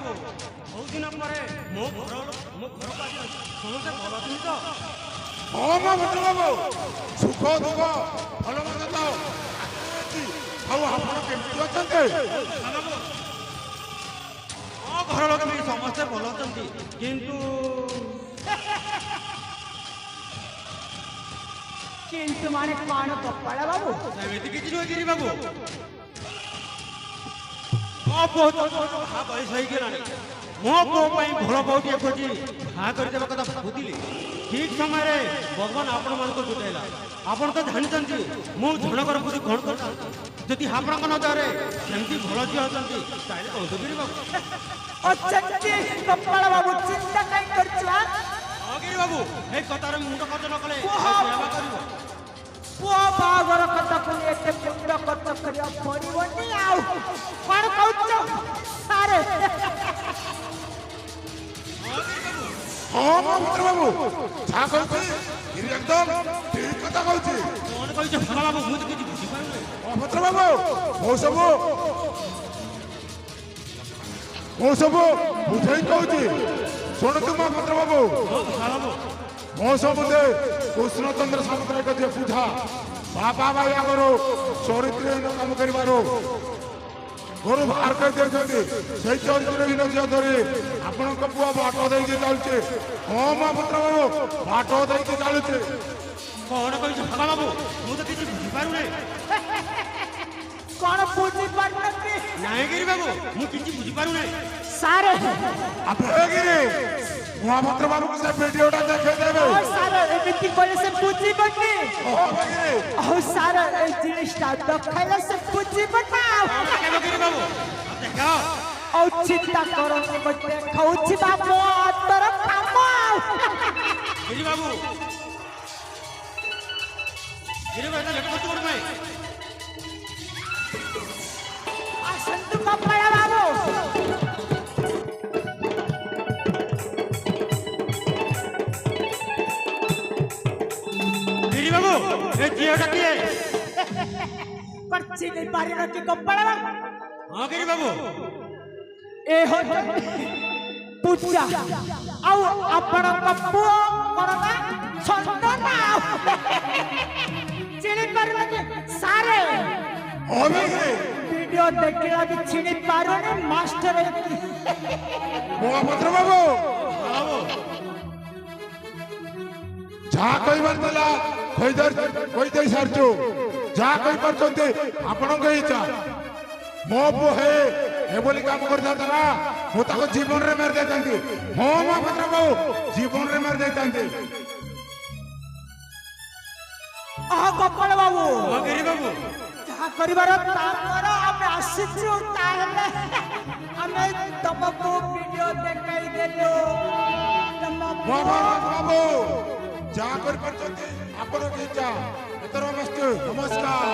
ବହୁତ ଦିନ ପରେ ମୋ ଘରକୁ ସମସ୍ତେ ଭଲ ଅଛନ୍ତି ତ? ହଁ ମୋ ଭଦ୍ର ବାବୁ, ସୁଖ ଦୁଃଖ ଭଲ ମନ୍ଦ ତ ଆଉ ଆପଣ କେମିତି ଅଛନ୍ତି? ମୋ ଘର ଲୋକ ବି ସମସ୍ତେ ଭଲ ଅଛନ୍ତି, କିନ୍ତୁ କିନ୍ତୁ ମାନେ କଣ ଗୋପାଳ ବାବୁ? ସେମିତି କିଛି ନୁହେଁ ଗିରି ବାବୁ। ମୋ ପୁଅ ତ ବାହା ବୟସ ହେଇଗଲାଣି। ମୋ ପୁଅ ପାଇଁ ଭଲ ବୋହୂଟିଏ ଖୋଜି ବାହା କରିଦେବା କଥା ଭାବୁଥିଲି। ଠିକ୍ ସମୟରେ ଭଗବାନ ଆପଣମାନଙ୍କୁ ଜୁଟେଇଲା। ଆପଣ ତ ଜାଣିଛନ୍ତି ମୁଁ ଜଣକର ବୁଦ୍ଧି କ'ଣ କରିଥାନ୍ତି। ଯଦି ଆପଣଙ୍କ ନଜରରେ ସେମିତି ଭଲ ଝିଅ ଅଛନ୍ତି ତାହେଲେ କହନ୍ତୁ ଗିରି ବାବୁ। ଅଛନ୍ତି ଗୋପାଳ ବାବୁ, ଚିନ୍ତା କାଇଁ କରୁଛୁ? ହଁ ଗିରି ବାବୁ, ଏଇ କଥାରେ ମୁଣ୍ଡ ଖର୍ଚ୍ଚ ନ କଲେ ସେବା କରିବ। ପୁଅ ବାହାଘର କଥାକୁ ଏତେ ମୁଣ୍ଡ ଖର୍ଚ୍ଚ କରିବାକୁ ପଡ଼ିବନି। ଆଉ କଣ କହୁଛ ସାରେ? ହଁ ମୋ ଭଦ୍ର ବାବୁ, ଯାହା କହୁଛି ଏକଦମ ଠିକ କଥା କହୁଛି। କ'ଣ କହିଛ ଭଲ ବାବୁ? ମୁଁ ତ କିଛି ବୁଝିପାରୁନି। ମୋ ଭଦ୍ର ବାବୁ, ମୁଁ ସବୁ ବୁଝେଇ କହୁଛି ଶୁଣନ୍ତୁ ମୋ ଭଦ୍ର ବାବୁ। ମୋ ସମୁଦେ କୃଷ୍ଣଚନ୍ଦ୍ର ସାମନ୍ତରାୟ ଯେ ବୁଝା ବାପା ଭାଇ ଆମର ଚରିତ୍ରହୀନ କାମ କରିବାରୁ ଘରୁ ବାହାର କରିଦେଉଛନ୍ତି। ସେଇ ଚରିତ୍ରହୀନ ଝିଅ ଧରି ଆପଣଙ୍କ ପୁଅ ବାଟ ଦେଇକି ଚାଲୁଛି। ହଁ ମୋ ଭଦ୍ର ବାବୁ, ବାଟ ଦେଇକି ଚାଲୁଛି। କ'ଣ କହିଛ ଭଲ ବାବୁ? ମୁଁ ତ କିଛି ବୁଝିପାରୁନି। କଣ ବୁଝିପାରୁନାହାନ୍ତି? ନାଇଁ ଗିରି ବାବୁ, ମୁଁ କିଛି ବୁଝିପାରୁନି। ସାରେ ଆପଣଗିରି ମୋ ଭଦ୍ର ବାବୁକୁ ସେ ଭିଡିଓଟା ଦେଖେଇଦେବେ। ସାରେ ଏମିତି କହିଲେ ସେ ବୁଝିବନି। ଆଉ ସାରେ ଏଇ ଜିନିଷଟା ଦେଖାଇଲେ ସେ ବୁଝିବନି। ଗିରି ବାବୁ ଦେଖ, ଆଉ ଚିନ୍ତା କରନି, ମୁଁ ଦେଖାଉଛି ବାବୁ ତୋର କାମ। ଗିରି ବାବୁ ଲେଟ କରୁଛୁ କ'ଣ ପାଇଁ? ଆସନ୍ତୁ ଗୋପାଳ ବାବୁ। ଗିରି ବାବୁ, ଏ ଝିଅଟା କିଏ? ଚିହ୍ନି ପାରିଲ କି ଗୋପାଳ ବାବୁ? ହଁ ଗିରି ବାବୁ, ଏ ହଉଛନ୍ତି ପୂଜା, ଆଉ ଆପଣଙ୍କ ପୁଅଙ୍କର ନା ଚନ୍ଦନ। ଚିହ୍ନି ପାରିଲ କି ସାରେ? ଭିଡିଓ ଦେଖିଲା ବି ଚିହ୍ନି ପାରୁନି ମାଷ୍ଟର। ମୋ ଭଦ୍ର ବାବୁ, ଯାହା କହିବାର ଥିଲା କହିଦେଇ ସାରିଛୁ। ଯାହା କହିପାରୁଛନ୍ତି ଆପଣଙ୍କ ଇଚ୍ଛା। ମୋ ପୁଅ ହେ ବୋଲି କାମ କରିଥାନ୍ତା ନା, ମୁଁ ତାକୁ ଜୀବନରେ ମାରି ଦେଇଥାନ୍ତି। ହଁ ମୋ ଭଦ୍ର ବାବୁ, ଜୀବନରେ ମାରି ଦେଇଥାନ୍ତି। ଗୋପାଳ ବାବୁ, ହଁ ଗିରି ବାବୁ, ଯାହା କରିବାର ତାଙ୍କର ଆମେ ଆସିଛୁ। ତାହେଲେ ଆମେ ତମକୁ ଭିଡିଓ ଦେଖାଇ ଦେଲୁ। ମୋ ବାବୁ, ଯାହା କରିପାରୁଛନ୍ତି ଆପଣଙ୍କ ଇଚ୍ଛା। ନମସ୍କାର।